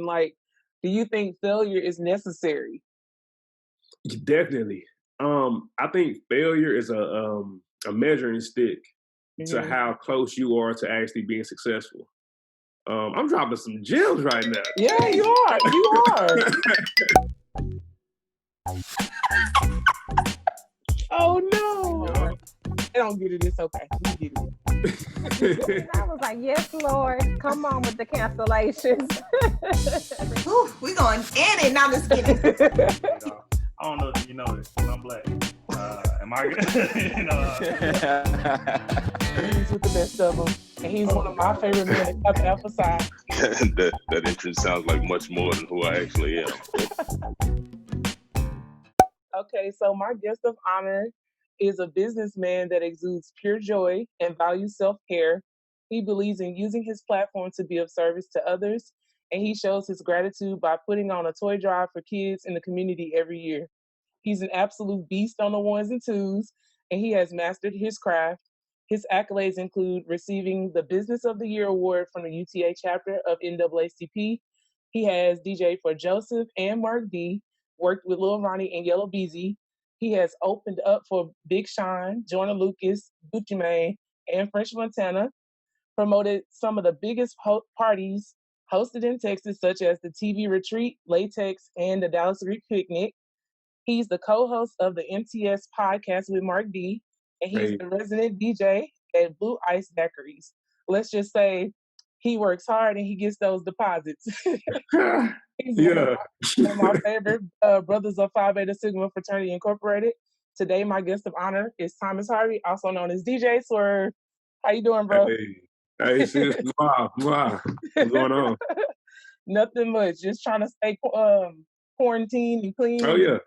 Like, do you think failure is necessary? Definitely. I think failure is a measuring stick to how close you are to actually being successful. I'm dropping some gems right now. Yeah, you are. You are. Oh no! Yeah. They don't get it. It's okay. We get it. I was like, yes, Lord, come on with the cancellations. Ooh, we going in and now just kidding. I don't know if you know this, but I'm black. Am I good? He's with the best of them, and he's one of my favorite men to come outside. that entrance sounds like much more than who I actually am. Okay, so my guest of honor is a businessman that exudes pure joy and values self-care. He believes in using his platform to be of service to others, and he shows his gratitude by putting on a toy drive for kids in the community every year. He's an absolute beast on the ones and twos, and he has mastered his craft. His accolades include receiving the Business of the Year award from the UTA chapter of NAACP. He has DJed for Joseph and Mark D, worked with Lil Ronny and Yella Beezy. He has opened up for Big Sean, Joyner Lucas, Gucci Mane, and French Montana, promoted some of the biggest parties hosted in Texas, such as the TV Retreat, LATEX, and the Dallas Greek Picnic. He's the co-host of the MTS Podcast with Mark D, and he's the resident DJ at Blue Ice Daiquiris. Let's just say he works hard and he gets those deposits. He's one of my favorite brothers of Phi Beta Sigma Fraternity Incorporated. Today, my guest of honor is Thomas Hervey, also known as DJ SWERVE. How you doing, bro? Hey, sis, wow. What's going on? Nothing much. Just trying to stay quarantined and clean. Oh, yeah.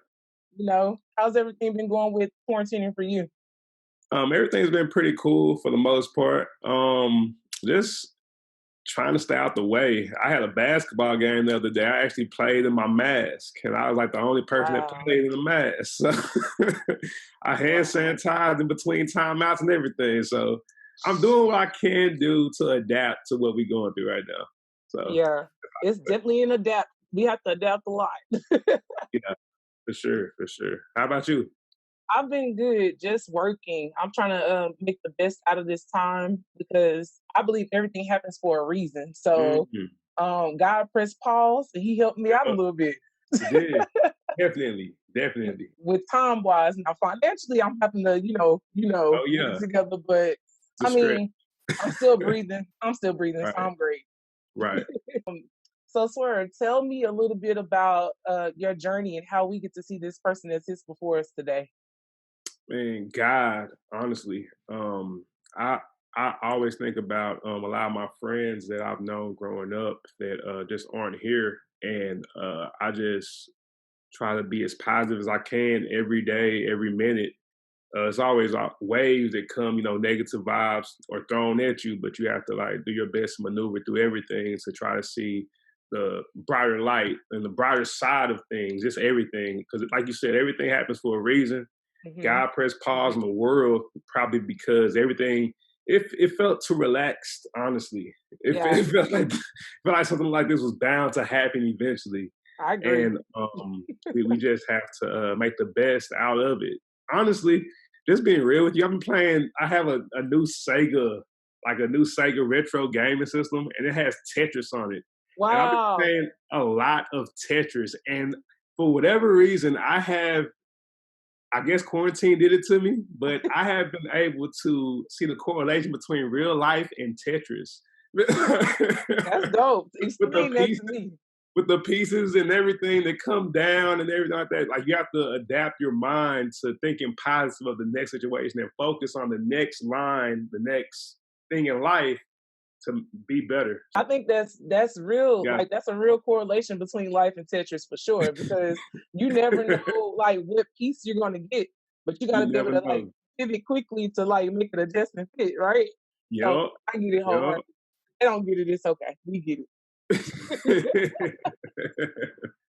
You know, how's everything been going with quarantining for you? Everything's been pretty cool for the most part. Just trying to stay out the way. I had a basketball game the other day. I actually played in my mask, and I was like the only person that played in the mask. So I hand sanitized in between timeouts and everything. So I'm doing what I can do to adapt to what we're going through right now. So yeah, it's definitely an adapt. We have to adapt a lot. Yeah, for sure. How about you? I've been good, just working. I'm trying to make the best out of this time because I believe everything happens for a reason. So God pressed pause and he helped me out a little bit. He did. Definitely. With time wise. Now financially I'm having to, get it together, but I mean, I'm still breathing. Right. So I'm great. Right. So Swerve, tell me a little bit about your journey and how we get to see this person that sits before us today. Man, God, honestly, I always think about a lot of my friends that I've known growing up that just aren't here, and I just try to be as positive as I can every day, every minute. It's always waves that come, negative vibes are thrown at you, but you have to do your best to maneuver through everything to try to see the brighter light and the brighter side of things, just everything. Because like you said, everything happens for a reason. Mm-hmm. God pressed pause in the world probably because everything, it felt too relaxed, honestly. It felt like something like this was bound to happen eventually. I agree. And we just have to make the best out of it. Honestly, just being real with you, I have a new Sega retro gaming system, and it has Tetris on it. Wow. And I've been playing a lot of Tetris, and for whatever reason, I guess quarantine did it to me, but I have been able to see the correlation between real life and Tetris. That's dope. Explain that to me. With the pieces and everything that come down and everything like that, you have to adapt your mind to thinking positive of the next situation and focus on the next line, the next thing in life to be better. I think that's real. Yeah. That's a real correlation between life and Tetris for sure, because you never know what piece you're going to get, but you got to be able to pivot quickly to make an adjustment fit, right? Yep. So I get it wholeheartedly. They don't get it. It's okay. We get it.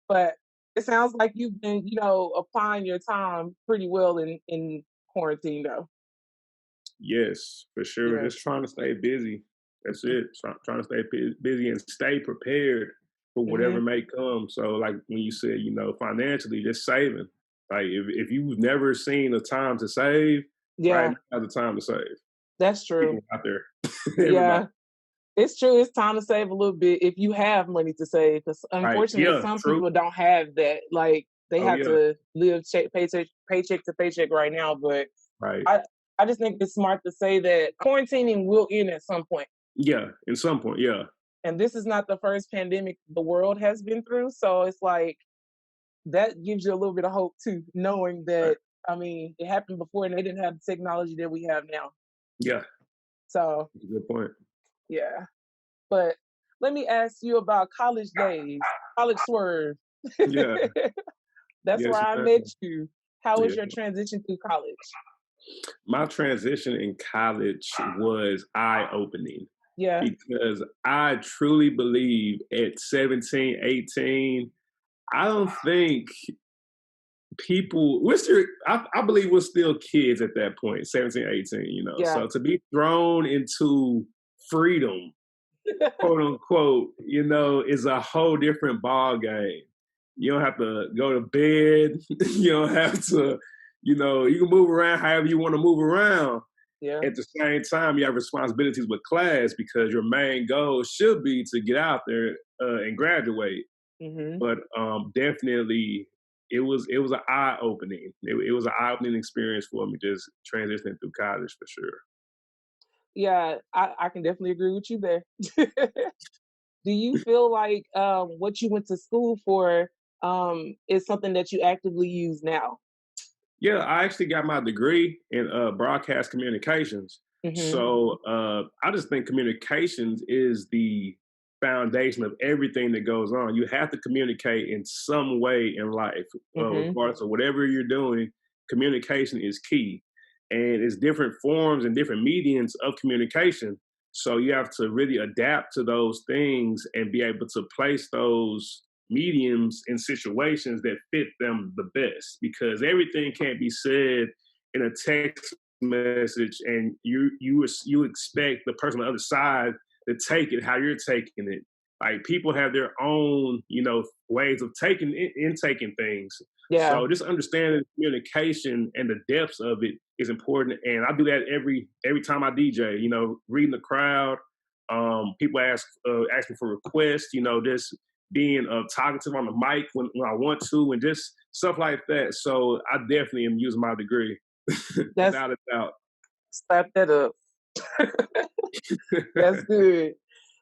But it sounds like you've been, applying your time pretty well in quarantine, though. Yes, for sure. Yeah. Just trying to stay busy. That's it. Trying to stay busy and stay prepared for for whatever may come. So like when you said, financially, just saving. Like if you've never seen a time to save, right now is the time to save. That's true. People out there. Yeah. It's true. It's time to save a little bit if you have money to save. Because unfortunately, some people don't have that. Like they have to live paycheck to paycheck right now. But I just think it's smart to say that quarantining will end at some point. Yeah, at some point, yeah. And this is not the first pandemic the world has been through. So it's like that gives you a little bit of hope too, knowing that, I mean, it happened before and they didn't have the technology that we have now. Yeah. So. That's a good point. Yeah. But let me ask you about college days, college swerve. Yeah. That's where I met you. How was your transition through college? My transition in college was eye-opening. Yeah. Because I truly believe at 17, 18, I don't think people, I believe we're still kids at that point, 17, 18, Yeah. So to be thrown into freedom, quote unquote, is a whole different ball game. You don't have to go to bed. You don't have to, you can move around however you want to move around. Yeah. At the same time, you have responsibilities with class because your main goal should be to get out there and graduate. Mm-hmm. But definitely, it was an eye opening. It was an eye opening experience for me, just transitioning through college for sure. Yeah, I can definitely agree with you there. Do you feel like what you went to school for is something that you actively use now? Yeah, I actually got my degree in broadcast communications. Mm-hmm. So I just think communications is the foundation of everything that goes on. You have to communicate in some way in life, regardless of whatever you're doing. Communication is key, and it's different forms and different mediums of communication. So you have to really adapt to those things and be able to place those mediums in situations that fit them the best, because everything can't be said in a text message and you expect the person on the other side to take it how you're taking it. Like people have their own, ways of taking things. Yeah. So just understanding communication and the depths of it is important. And I do that every time I DJ, reading the crowd. People ask me for requests, just being talkative on the mic when I want to, and just stuff like that. So I definitely am using my degree. Without a doubt. Slap that up. That's good.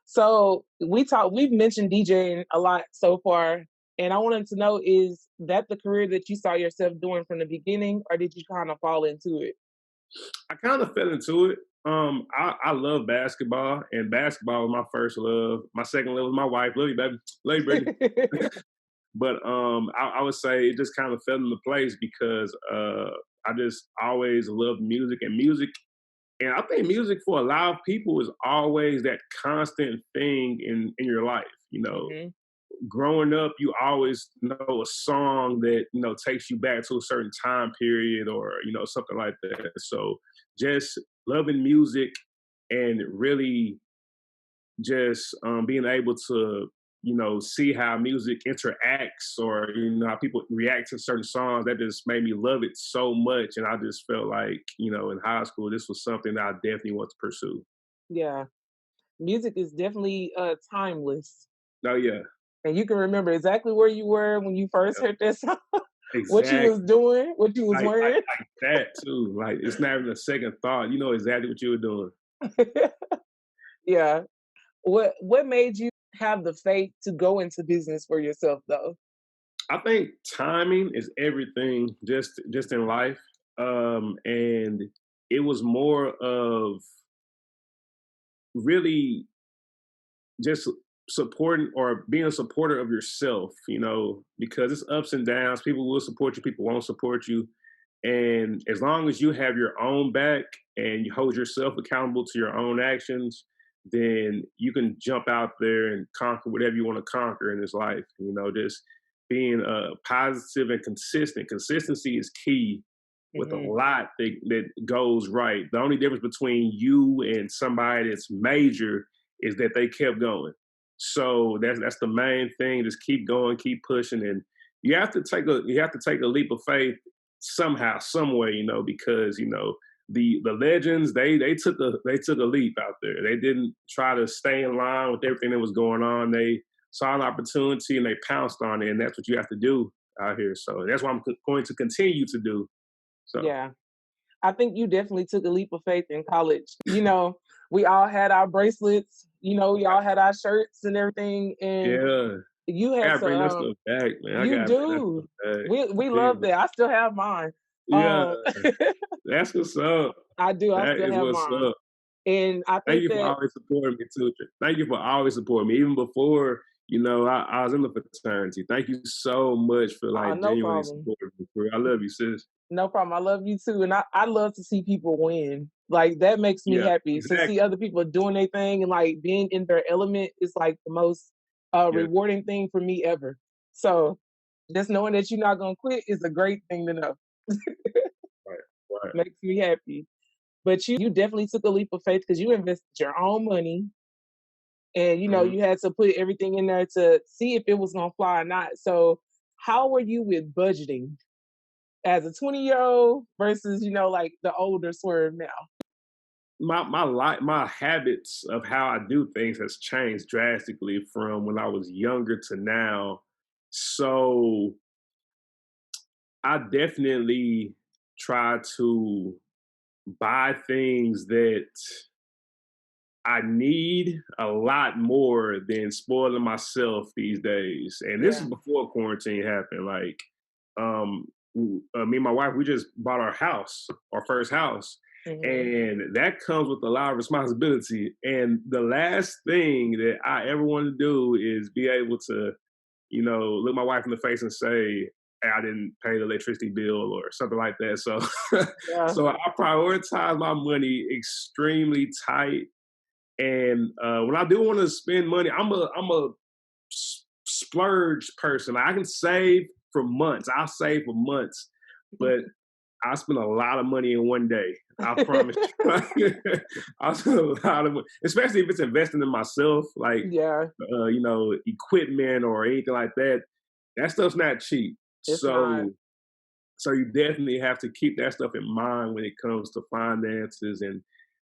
So we've mentioned DJing a lot so far, and I wanted to know, is that the career that you saw yourself doing from the beginning, or did you kind of fall into it? I kind of fell into it. I love basketball, and basketball was my first love. My second love was my wife. Love you, baby. Love you, baby. But I would say it just kind of fell into place because I just always loved music. And I think music for a lot of people is always that constant thing in your life. Growing up, you always know a song that, takes you back to a certain time period or, something like that. So just loving music and really just being able to, see how music interacts or, how people react to certain songs, that just made me love it so much. And I just felt like, in high school, this was something that I definitely want to pursue. Yeah. Music is definitely timeless. Oh, yeah. And you can remember exactly where you were when you first heard that song. Exactly. What you was doing, what you was wearing. Like that, too. Like, it's not even a second thought. You know exactly what you were doing. Yeah. What made you have the faith to go into business for yourself, though? I think timing is everything just in life. And it was more of really just supporting or being a supporter of yourself, because it's ups and downs. People will support you, people won't support you. And as long as you have your own back and you hold yourself accountable to your own actions, then you can jump out there and conquer whatever you want to conquer in this life. Just being positive and consistent. Consistency is key with a lot that goes right. The only difference between you and somebody that's major is that they kept going. So that's the main thing. Just keep going, keep pushing, and you have to take a leap of faith somehow, some way, because the legends they took a leap out there. They didn't try to stay in line with everything that was going on. They saw an opportunity and they pounced on it, and that's what you have to do out here. So that's what I'm going to continue to do. So Yeah. I think you definitely took a leap of faith in college. We all had our bracelets, we all had our shirts and everything. And yeah, you I had gotta bring that some, stuff back, man. you do. We love that. I still have mine. Yeah, Um, that's what's up. I do. I That still is have what's mine. up. And I Thank think you for that, always supporting me too. Thank you for always supporting me, even before I was in the fraternity. Thank you so much for no genuinely problem. supporting me. For real. I love you, sis. No problem. I love you too. And I love to see people win. Like, that makes me Yeah, happy to exactly. see other people doing their thing, and being in their element is the most Yeah. rewarding thing for me ever. So just knowing that you're not going to quit is a great thing to know. Right. Makes me happy. But you definitely took a leap of faith because you invested your own money, and Mhm. you had to put everything in there to see if it was going to fly or not. So how were you with budgeting as a 20-year-old versus the older Swerve now? My habits of how I do things has changed drastically from when I was younger to now. So I definitely try to buy things that I need a lot more than spoiling myself these days. And this is Yeah. before quarantine happened. Me and my wife, we just bought our first house. Mhm. And that comes with a lot of responsibility. And the last thing that I ever want to do is be able to, look my wife in the face and say, "Hey, I didn't pay the electricity bill," or something like that. So, Yeah. so I prioritize my money extremely tight. And when I do want to spend money, I'm a splurge person. I can save for months. I'll save for months, but I spend a lot of money in one day. I promise you. I spend a lot of money, especially if it's investing in myself, Yeah. equipment or anything like that. That stuff's not cheap. It's not. So you definitely have to keep that stuff in mind when it comes to finances, and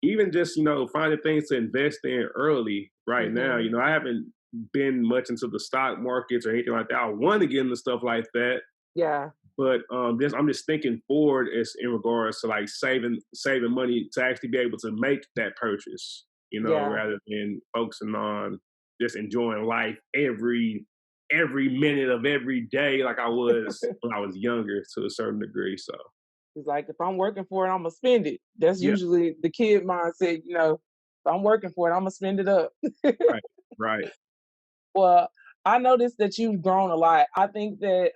even just finding things to invest in early. Right now, Mhm. I haven't been much into the stock markets or anything like that. I want to get into stuff like that, Yeah. but I'm just thinking forward as in regards to saving money to actually be able to make that purchase, Yeah. rather than focusing on just enjoying life every minute of every day like I was when I was younger to a certain degree. So It's like, if I'm working for it, I'm gonna spend it. That's yeah, usually the kid mindset. If I'm working for it, I'm gonna spend it up. right. Well, I noticed that you've grown a lot. I think that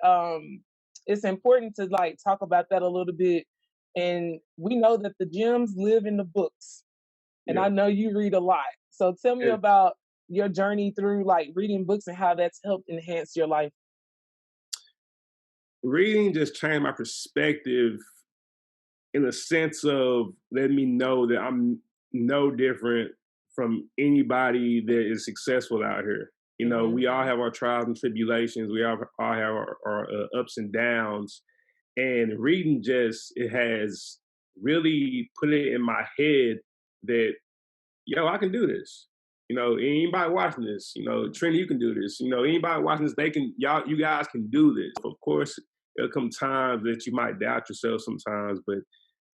it's important to talk about that a little bit. And we know that the gems live in the books, and Yeah. I know you read a lot. So tell me Yeah. about your journey through reading books and how that's helped enhance your life. Reading just changed my perspective in the sense of letting me know that I'm no different from anybody that is successful out here. Mhm. We all have our trials and tribulations. We all have our ups and downs. And reading it has really put it in my head that, I can do this. Anybody watching this, Trini, you can do this. Anybody watching this, you guys can do this. Of course, there'll come times that you might doubt yourself sometimes, but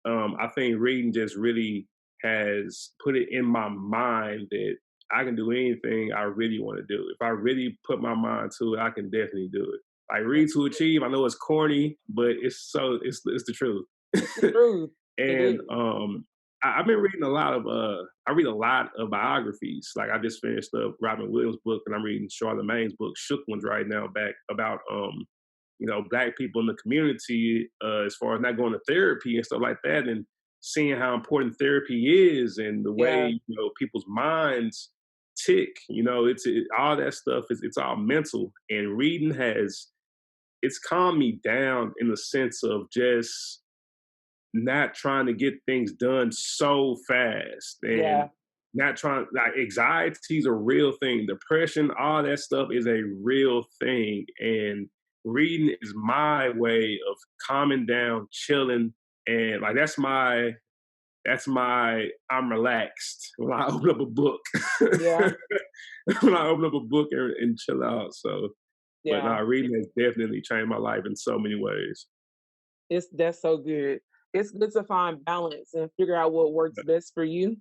I think reading just really has put it in my mind that I can do anything I really want to do. If I really put my mind to it, I can definitely do it. Read to achieve. I know it's corny, but it's the truth. It's the truth. It And is. I've been reading a lot of I read a lot of biographies. I just finished up Robin Williams' book, and I'm reading Charlamagne's book, Shook Ones, right now, back about Black people in the community, as far as not going to therapy and stuff like that, and seeing how important therapy is and the Yeah. way people's minds tick. All that stuff it's all mental, and reading it's calmed me down in the sense of just not trying to get things done so fast, and Yeah. not trying, like, anxiety is a real thing. Depression, all that stuff is a real thing. And reading is my way of calming down, chilling. And like, I'm relaxed when I open up a book. Yeah. When I open up a book and chill out. So, but Yeah. reading has definitely changed my life in so many ways. That's so good. It's good to find balance and figure out what works best for you.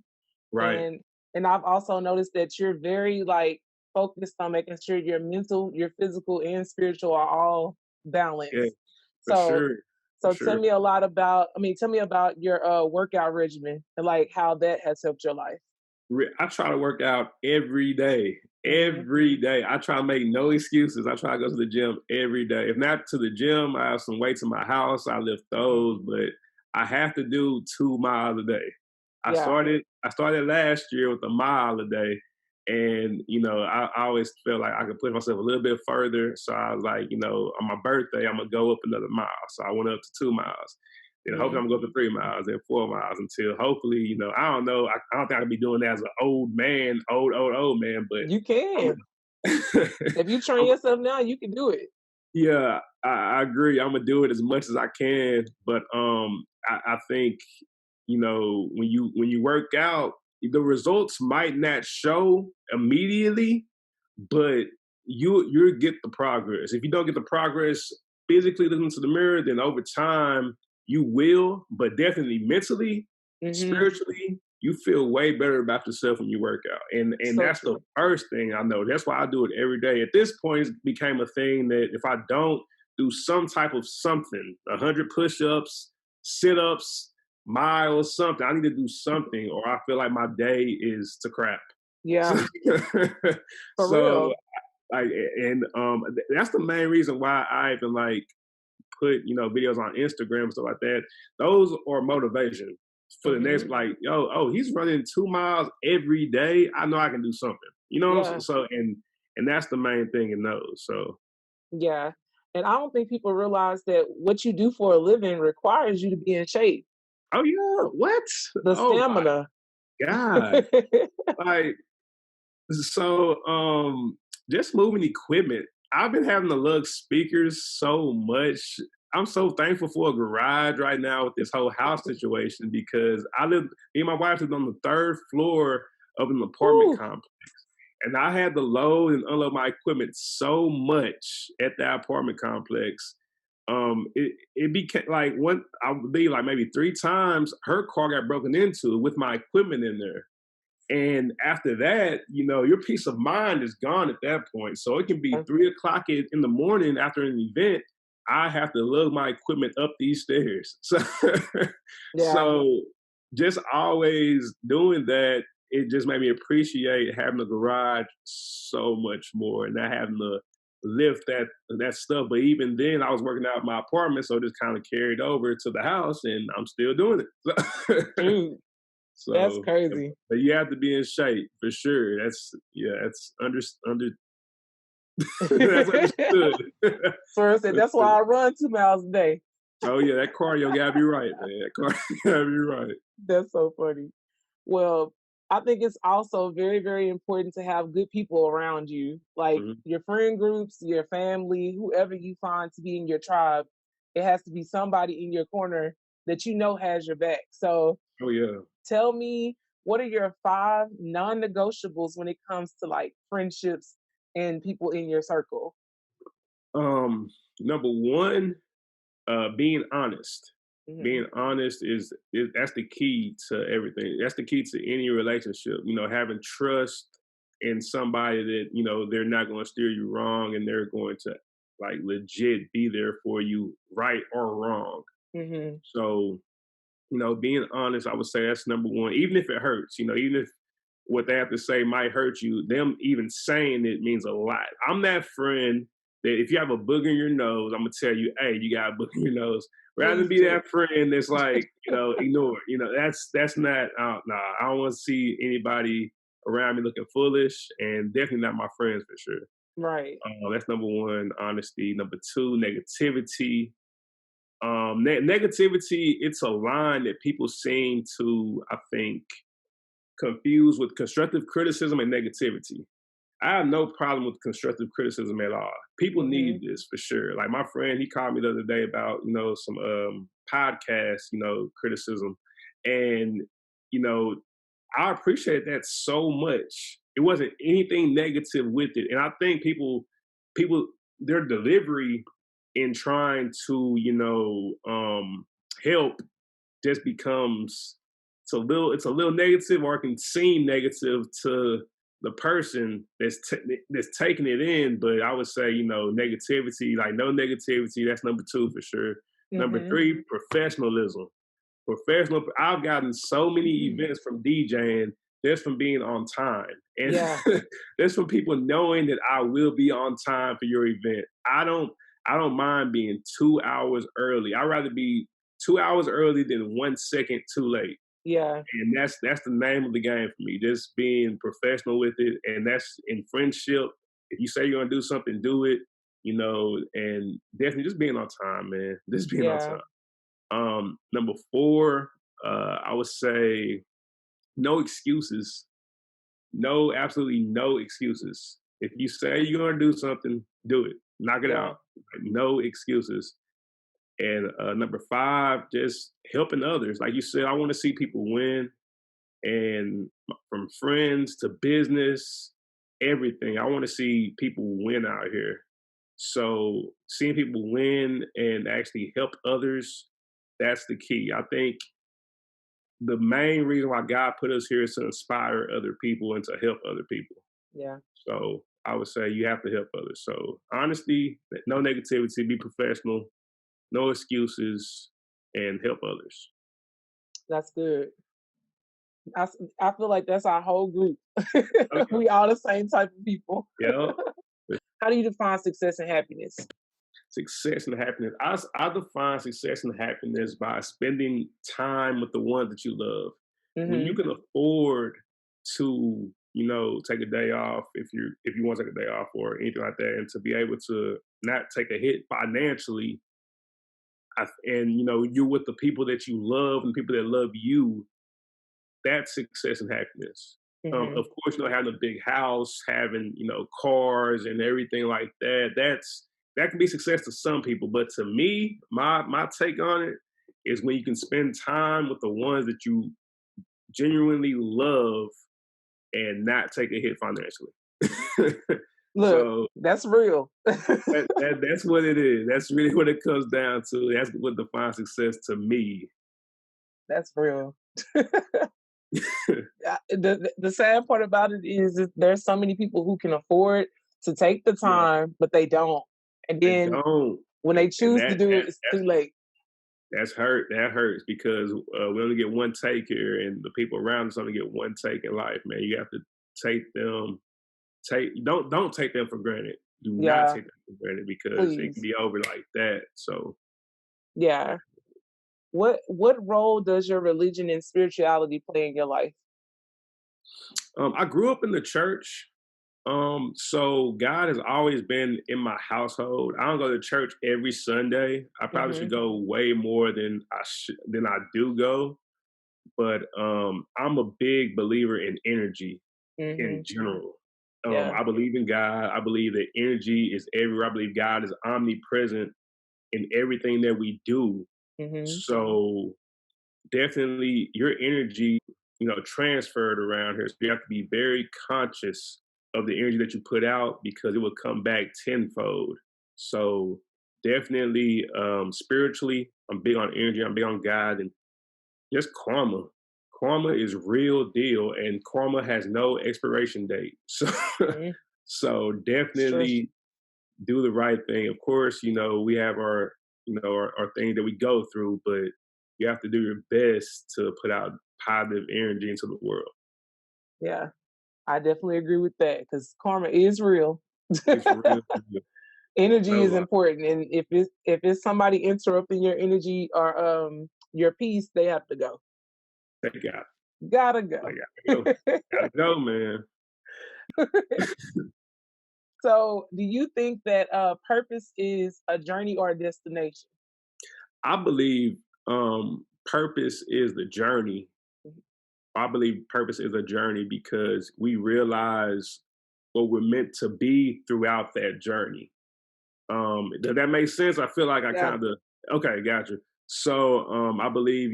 Right. And I've also noticed that you're very like focused on making sure your mental, your physical, and spiritual are all balanced. Yeah, for So sure. so For tell sure. me tell me about your workout regimen and like how that has helped your life. I try to work out every day. Mhm. Every day. I try to make no excuses. I try to go to the gym every day. If not to the gym, I have some weights in my house. I lift those, but I have to do 2 miles a day. I Yeah. started last year with 1 mile a day. And, I always felt like I could push myself a little bit further. So I was like, on my birthday, I'm going to go up another mile. So I went up to 2 miles. Then hopefully I'm going to go up to 3 miles, then 4 miles until hopefully, I don't know. I don't think I'll be doing that as an old man, old man, but You can. If you train yourself now, you can do it. yeah, I agree. I'm going to do it as much as I can. But I think, when you work out, the results might not show immediately, but you'll get the progress. If you don't get the progress physically looking into the mirror, then over time you will, but definitely mentally, spiritually, you feel way better about yourself when you work out. And So that's the true. first thing I know. That's why I do it every day. At this point, it became a thing that if I don't do some type of something, 100 push-ups, sit-ups, miles, something, I need to do something, or I feel like my day is to crap. Yeah, for So real. that's the main reason why I even like put videos on Instagram and stuff like that. Those are motivation for the next, like, he's running 2 miles every day. I know I can do something. Yeah. So and that's the main thing in those. So Yeah. And I don't think people realize that what you do for a living requires you to be in shape. oh yeah, what? The Oh my stamina. God. Like, so just moving equipment. I've been having to lug speakers so much. I'm so thankful for a garage right now with this whole house situation because me and my wife live on the 3rd floor of an apartment Ooh. complex. And I had to load and unload my equipment so much at that apartment complex. It became like I would be like maybe 3 times her car got broken into with my equipment in there. And after that, your peace of mind is gone at that point. So it can be 3:00 in the morning after an event. I have to lug my equipment up these stairs. So, Yeah. so just always doing that, it just made me appreciate having a garage so much more and not having to lift that stuff. But even then, I was working out in my apartment, so it just kind of carried over to the house, and I'm still doing it. Dude, So that's crazy. but you have to be in shape for sure. That's that's understood. Swerve said, that's why I run 2 miles a day. Oh yeah, that cardio gotta be right, man. That cardio gotta be right. That's so funny. Well, I think it's also very, very important to have good people around you, like Mhm. your friend groups, your family, whoever you find to be in your tribe. It has to be somebody in your corner that has your back. So Oh yeah. tell me, what are your 5 non-negotiables when it comes to like friendships and people in your circle? Number one, being honest. Mhm. Being honest is that's the key to everything. That's the key to any relationship. Having trust in somebody that they're not going to steer you wrong and they're going to like legit be there for you, right or wrong. Mhm. So being honest, I would say that's number one. Even if it hurts, even if what they have to say might hurt you, them even saying it means a lot. I'm that friend that if you have a booger in your nose, I'm gonna tell you, hey, you got a booger in your nose. Rather than Please be do. that friend that's like, ignore. That's not. Nah, I don't want to see anybody around me looking foolish, and definitely not my friends for sure. Right. That's number one, honesty. Number two, negativity. Negativity, it's a line that people seem to, I think, confused with constructive criticism and negativity. I have no problem with constructive criticism at all. People need this for sure. Like my friend, he called me the other day about, some podcast, criticism. And, I appreciate that so much. It wasn't anything negative with it. And I think people, their delivery in trying to, help just becomes, it's a little negative, or it can seem negative to the person that's taking it in. But I would say, negativity, like no negativity, that's number 2 for sure. Number 3, professionalism. I've gotten so many events from DJing, that's from being on time. And that's from people knowing that I will be on time for your event. I don't mind being 2 hours early. I'd rather be 2 hours early than 1 second too late. Yeah. And that's the name of the game for me, just being professional with it. And that's in friendship. If you say you're going to do something, do it, and definitely just being on time, man. Just being on time. Number 4, I would say no excuses. No, absolutely no excuses. If you say you're going to do something, do it. Knock it out. No excuses. And number 5, just helping others. Like you said, I want to see people win, and from friends to business, everything. I want to see people win out here. So seeing people win and actually help others, that's the key. I think the main reason why God put us here is to inspire other people and to help other people. Yeah. So I would say you have to help others. So honesty, no negativity, be professional, no excuses, and help others. That's good. I feel like that's our whole group. We all the same type of people. Yeah. How do you define success and happiness? Success and happiness. I define success and happiness by spending time with the ones that you love. When you can afford to, take a day off, if you want to take a day off or anything like that, and to be able to not take a hit financially, and you're with the people that you love and people that love you, that's success and happiness. Of course, having a big house, having cars and everything like that, that can be success to some people. But to me, my take on it is when you can spend time with the ones that you genuinely love and not take a hit financially. Look, so that's real. that's what it is. That's really what it comes down to. That's what defines success to me. That's real. The sad part about it is there's so many people who can afford to take the time, but they don't. And then when they choose to do it, it's too late. That hurts because we only get one take here, and the people around us only get one take in life, man. You have to don't take them for granted. Do not take them for granted, because it can be over like that. So yeah. What role does your religion and spirituality play in your life? I grew up in the church. So God has always been in my household. I don't go to church every Sunday. I probably should go way more than I do go. But I'm a big believer in energy in general. I believe in God. I believe that energy is everywhere. I believe God is omnipresent in everything that we do. So definitely your energy, transferred around here. So you have to be very conscious of the energy that you put out, because it will come back tenfold. So definitely spiritually, I'm big on energy. I'm big on God, and just karma. Karma is real deal, and karma has no expiration date. So, so definitely do the right thing. Of course, we have our things that we go through, but you have to do your best to put out positive energy into the world. Yeah, I definitely agree with that, because karma is real. It's real. Energy is important, and if it's somebody interrupting your energy or your peace, they have to go. They gotta go. Gotta go, man. So, do you think that purpose is a journey or a destination? I believe purpose is the journey. I believe purpose is a journey because we realize what we're meant to be throughout that journey. Does that make sense? I feel like I kind of, okay, gotcha. So I believe,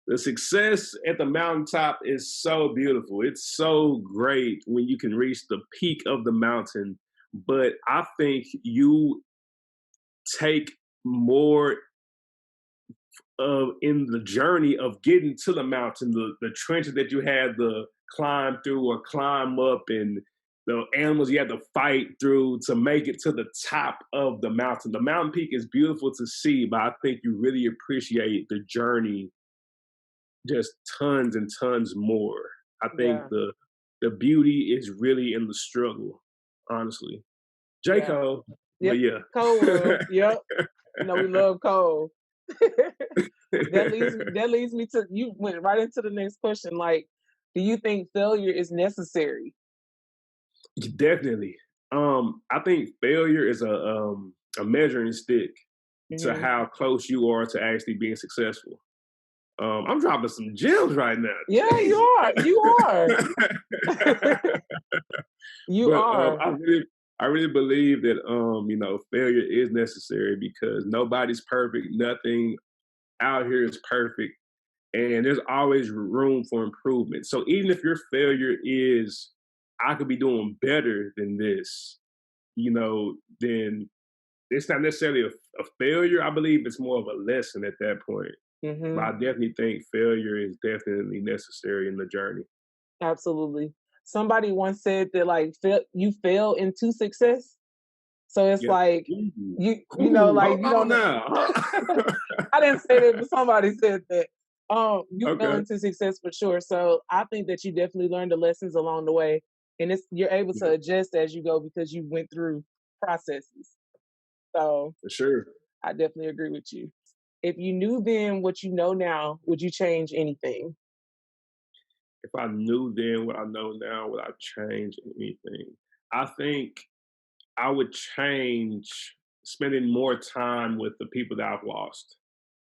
the success at the mountaintop is so beautiful. It's so great when you can reach the peak of the mountain. But I think you take more in the journey of getting to the mountain, the trenches that you had to climb through or climb up, and the animals you had to fight through to make it to the top of the mountain. The mountain peak is beautiful to see, but I think you really appreciate the journey just tons and tons more. I think the beauty is really in the struggle, honestly. J. Cole, but yeah. Cole World, yep. We love Cole. That leads me to, you went right into the next question. Like, do you think failure is necessary? Definitely. I think failure is a measuring stick to how close you are to actually being successful. I'm dropping some gems right now. Yeah, you are. You are. I really believe that failure is necessary because nobody's perfect. Nothing out here is perfect, and there's always room for improvement. So even if your failure is, I could be doing better than this, then it's not necessarily a failure. I believe it's more of a lesson at that point. But I definitely think failure is definitely necessary in the journey. Absolutely. Somebody once said that you fail into success. So it's like you don't know. I didn't say that, but somebody said that. You fell into success for sure. So I think that you definitely learned the lessons along the way, and you're able to adjust as you go because you went through processes. So for sure, I definitely agree with you. If you knew then what you know now, would you change anything? If I knew then what I know now, would I change anything? I think I would change spending more time with the people that I've lost.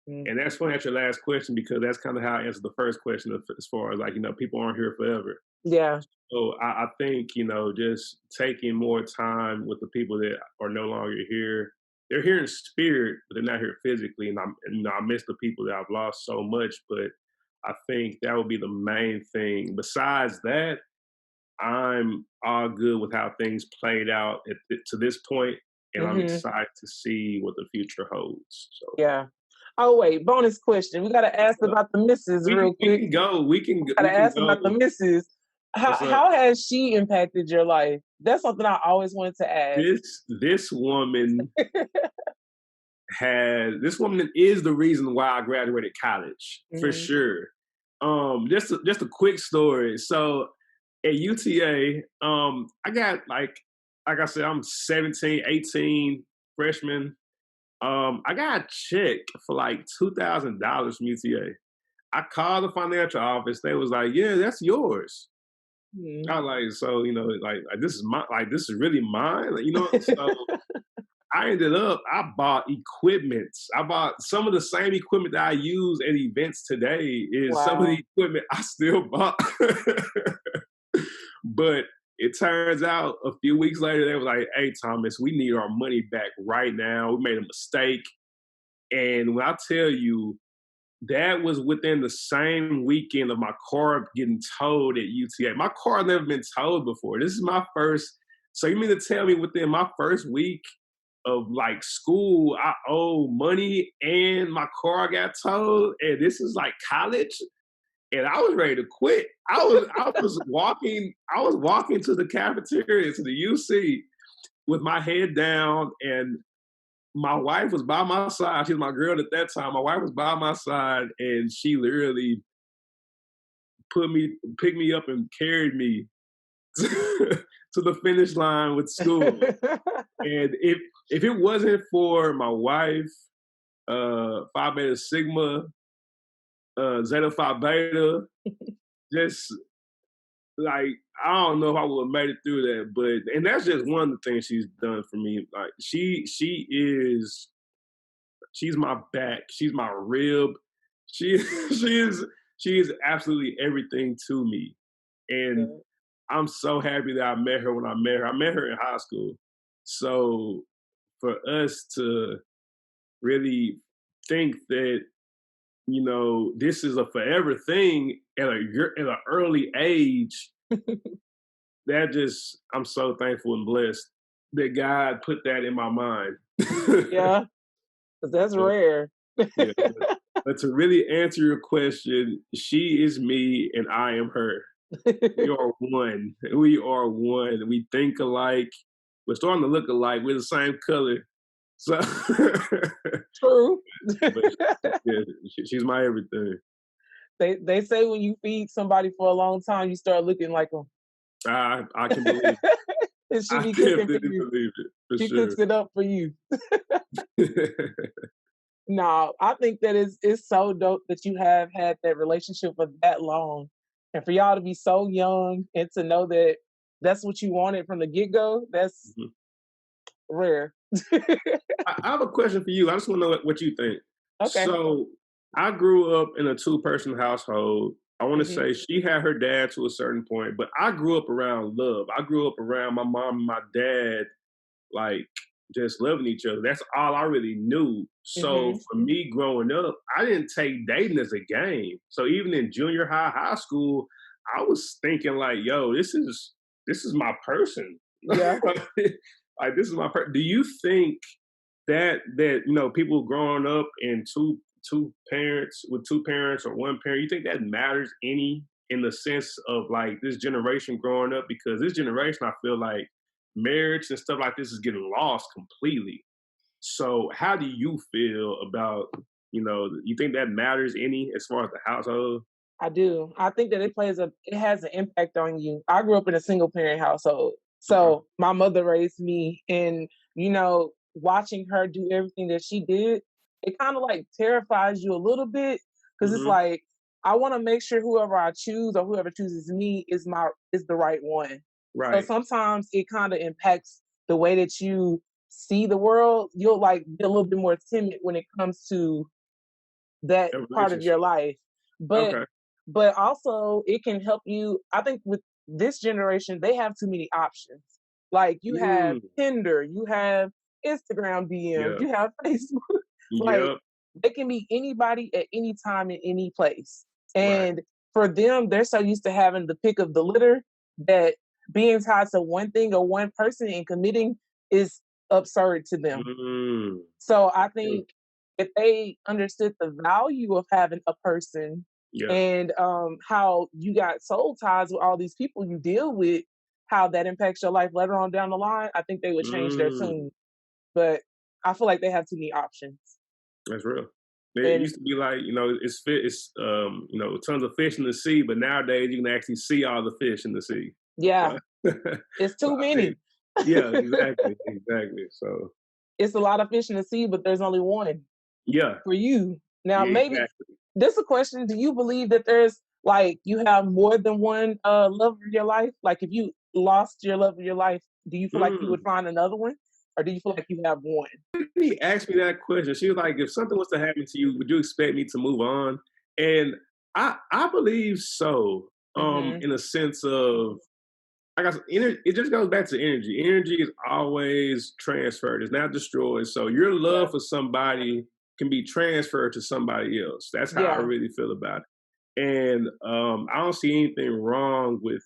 And that's funny at your last question because that's kind of how I answered the first question as far as people aren't here forever. Yeah. So I think, just taking more time with the people that are no longer here. They're here in spirit, but they're not here physically. And I miss the people that I've lost so much, but I think that would be the main thing. Besides that, I'm all good with how things played out to this point, and I'm excited to see what the future holds. So. Yeah. Oh wait, bonus question. We gotta ask about the missus real quick. We can go. Gotta ask about the missus. How has she impacted your life? That's something I always wanted to ask. This woman is the reason why I graduated college for sure. Just a quick story. So at UTA, I got like I said, I'm 17, 18 freshman. I got a check for like $2,000 from UTA. I called the financial office. They was like, "Yeah, that's yours." I was like, so this is really mine, So I ended up, I bought equipment. I bought some of the same equipment that I use at events today. Some of the equipment I still bought. But it turns out a few weeks later, they was like, "Hey, Thomas, we need our money back right now. We made a mistake." And when I tell you, that was within the same weekend of my car getting towed at UTA. My car had never been towed before. This is my first. So you mean to tell me within my first week of like school, I owe money and my car got towed, and this is like college? And I was ready to quit. I was walking to the cafeteria, to the UC, with my head down, and my wife was by my side. She was my girl at that time. My wife was by my side, and she literally picked me up and carried me to the finish line with school. And if it wasn't for my wife, Phi Beta Sigma, Zeta Phi Beta, just like, I don't know if I would have made it through that, and that's just one of the things she's done for me. Like she's my back, she's my rib, she's she is absolutely everything to me. And I'm so happy that I met her when I met her. I met her in high school. So for us to really think that, you know, this is a forever thing at an early age, that just, I'm so thankful and blessed that God put that in my mind. Yeah, 'cause that's rare. Yeah, but to really answer your question, she is me and I am her. We are one. We are one. We think alike. We're starting to look alike. We're the same color. So True. but yeah, she's my everything. They say when you feed somebody for a long time, you start looking like them. I can believe it. And she I be cooking for definitely you. believe it, for She sure. cooks it up for you. No, I think that it's so dope that you have had that relationship for that long. And for y'all to be so young and to know that that's what you wanted from the get-go, that's rare. I have a question for you. I just want to know what you think. Okay. So I grew up in a 2-person household. I want to Mhm. say she had her dad to a certain point, but I grew up around love. I grew up around my mom and my dad, like just loving each other. That's all I really knew. So Mhm. for me growing up, I didn't take dating as a game. So even in junior high, high school, I was thinking like, yo, this is my person. Yeah. Like this is my person. Do you think that you know, people growing up in two parents with 2 parents or 1 parent, you think that matters any in the sense of like this generation growing up? Because this generation, I feel like marriage and stuff like this is getting lost completely. So how do you feel about, you know, you think that matters any as far as the household? I do. I think that it has an impact on you. I grew up in a single parent household. So my mother raised me, and watching her do everything that she did, it kind of like terrifies you a little bit because it's Mm-hmm. like I want to make sure whoever I choose or whoever chooses me is the right one. So Right. sometimes it kind of impacts the way that you see the world. You'll like be a little bit more timid when it comes to that A part of your relationship. life. But Okay. but also it can help you. I think with this generation, they have too many options. Like you have Mm. Tinder, you have Instagram DMs, Yeah. you have Facebook. Like Yep. they can be anybody at any time in any place. Right. And for them, they're so used to having the pick of the litter that being tied to one thing or one person and committing is absurd to them. Mm. So I think if they understood the value of having a person Yeah. and how you got soul ties with all these people you deal with, how that impacts your life later on down the line, I think they would change their Mm. tune. But I feel like they have too many options. That's real. It And used to be like, you know, it's you know, tons of fish in the sea, but nowadays you can actually see all the fish in the sea. yeah, So, it's so too I think, many. yeah, exactly. So It's a lot of fish in the sea, but there's only one yeah, for you. Now, yeah, maybe exactly. this is a question. Do you believe that there's like you have more than one love of your life? Like if you lost your love of your life, do you feel like you would Mm. find another one? Or do you feel like you have one? He asked me that question. She was like, if something was to happen to you, would you expect me to move on? And I believe so. Mm-hmm. In a sense of, I guess it just goes back to energy. Energy is always transferred. It's not destroyed. So your Yeah. love for somebody can be transferred to somebody else. That's how I Yeah. really feel about it. And I don't see anything wrong with,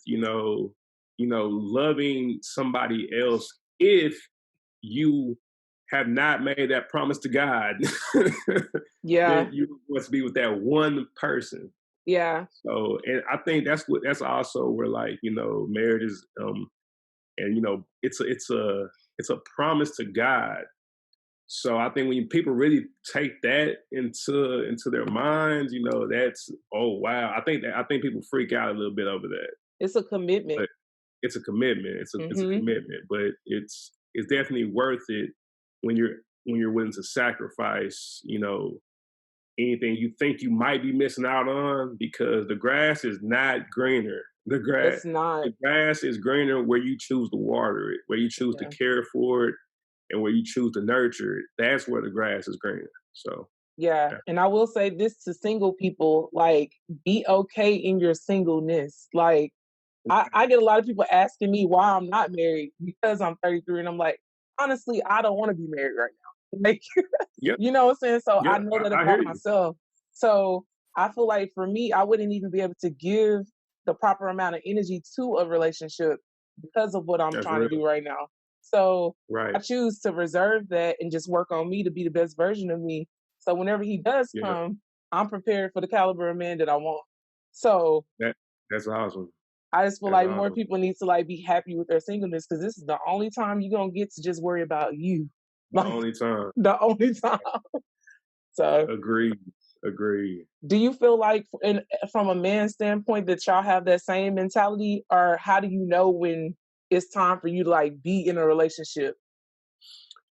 loving somebody else if you have not made that promise to God that Yeah. you want to be with that one person. Yeah. So, and I think that's also where, like, marriage is, and it's a promise to God. So I think when people really take that into their minds, that's, oh wow. I think people freak out a little bit over that. It's a commitment. But it's a commitment. It's a Mm-hmm. commitment, but it's definitely worth it when you're willing to sacrifice, anything you think you might be missing out on, because the grass is not greener. It's not. The grass is greener where you choose to water it, where you choose to Yeah. care for it, and where you choose to nurture it. That's where the grass is greener. So Yeah. And I will say this to single people, like, be okay in your singleness. Like, I get a lot of people asking me why I'm not married because I'm 33. And I'm like, honestly, I don't want to be married right now. Like, Yep. you know what I'm saying? So I Yep. know that I hear about you. myself. So I feel like for me, I wouldn't even be able to give the proper amount of energy to a relationship because of what I'm That's trying real. to do right now. So Right. I choose to reserve that and just work on me to be the best version of me. So whenever he does Yeah. come, I'm prepared for the caliber of man that I want. So That's awesome. I just feel That's like more awesome. people need to like be happy with their singleness because this is the only time you're gonna get to just worry about you. The Like only time. the only time. So Agreed. do you feel like from a man's standpoint that y'all have that same mentality, or how do you know when it's time for you to like be in a relationship?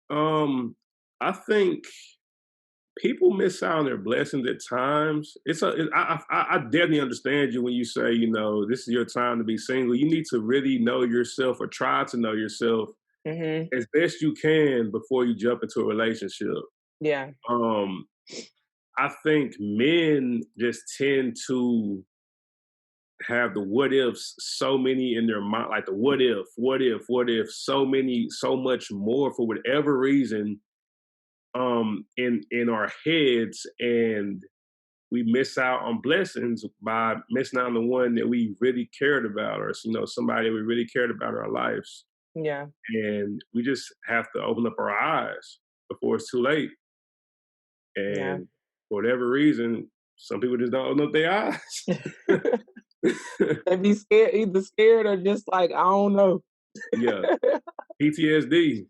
I think people miss out on their blessings at times. I definitely understand you when you say, you know, this is your time to be single. You need to really know yourself or try to know yourself as best you can before you jump into a relationship. Yeah. I think men just tend to have the what ifs so many in their mind, like the what if, so much more for whatever reason in our heads, and we miss out on blessings by missing out on the one that we really cared about, or you know, somebody we really cared about in our lives. Yeah. And we just have to open up our eyes before it's too late. Yeah. And for whatever reason, some people just don't open up their eyes. They be scared, either scared or just like, I don't know. Yeah. PTSD,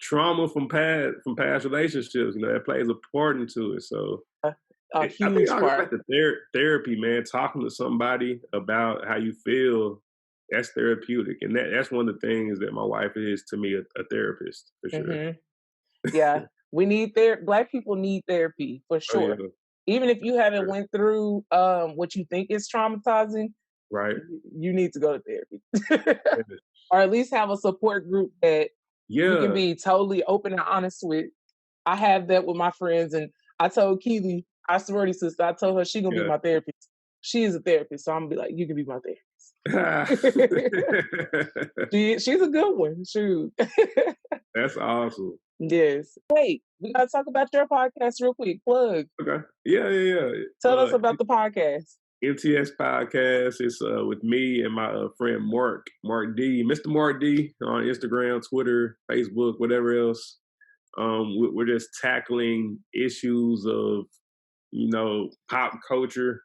trauma from past relationships, you know, that plays a part into it. So A I huge think I go part. back to therapy, man. Talking to somebody about how you feel, that's therapeutic, and that's one of the things that my wife is to me, a therapist for sure. Yeah, we need Black people need therapy for Oh sure. yeah, Even if you haven't sure. went through what you think is traumatizing, Right. you need to go to therapy, or at least have a support group that you can Yeah, be totally open and honest with. I have that with my friends, and I told Keely, our sorority sister, I told her she gonna be yeah. my therapist. She is a therapist, so I'm gonna be like, you can be my therapist. She's a good one. Shoot. That's awesome. Yes. Wait, we gotta talk about your podcast real quick. Plug. Okay. Yeah. Tell us about the podcast. MTS Podcast. It's with me and my friend Mark D, Mr. Mark D, on Instagram, Twitter, Facebook, whatever else. We're just tackling issues of, you know, pop culture,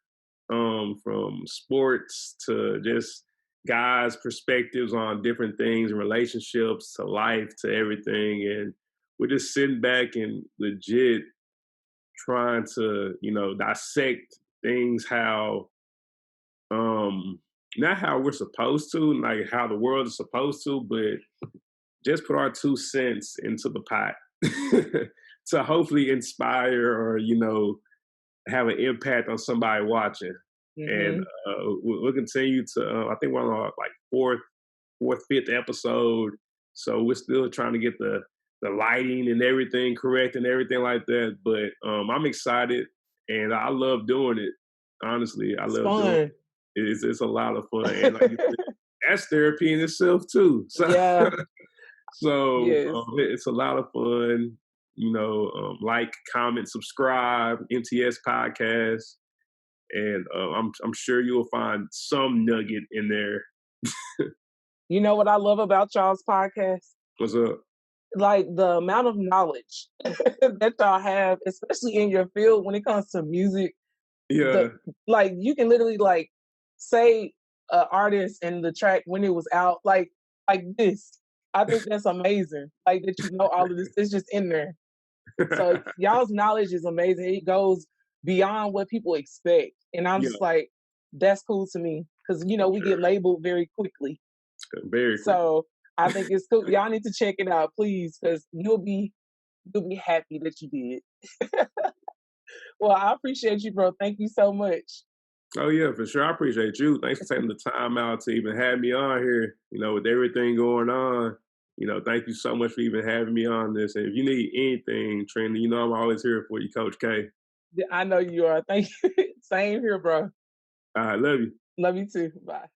from sports to just guys' perspectives on different things and relationships to life to everything. And we're just sitting back and legit trying to, you know, dissect things how, not how we're supposed to, like how the world is supposed to, but just put our 2 cents into the pot to hopefully inspire or, you know, have an impact on somebody watching. And we'll continue to, I think we're on our like fourth, fifth episode. So we're still trying to get the lighting and everything correct and everything like that. But I'm excited and I love doing it. Honestly, I love doing it. It's a lot of fun. And like you said, that's therapy in itself too. So, Yeah. so Yes. it's a lot of fun. You know, like, comment, subscribe, MTS Podcast. And I'm sure you'll find some nugget in there. You know what I love about y'all's podcast? What's up? Like the amount of knowledge that y'all have, especially in your field when it comes to music. Yeah. Like you can literally like say an artist and the track when it was out, like this. I think that's amazing. Like that you know all of this. It's just in there. So y'all's knowledge is amazing. It goes beyond what people expect. And I'm just like, that's cool to me. Because, you know, we get labeled very quickly. Very quickly. So I think it's cool. Y'all need to check it out, please, because you'll be happy that you did. Well, I appreciate you, bro. Thank you so much. Oh, yeah, for sure. I appreciate you. Thanks for taking the time out to even have me on here, you know, with everything going on. Thank you so much for even having me on this. And if you need anything, Trina, I'm always here for you, Coach K. I know you are. Thank you. Same here, bro. All right, love you. Love you too. Bye.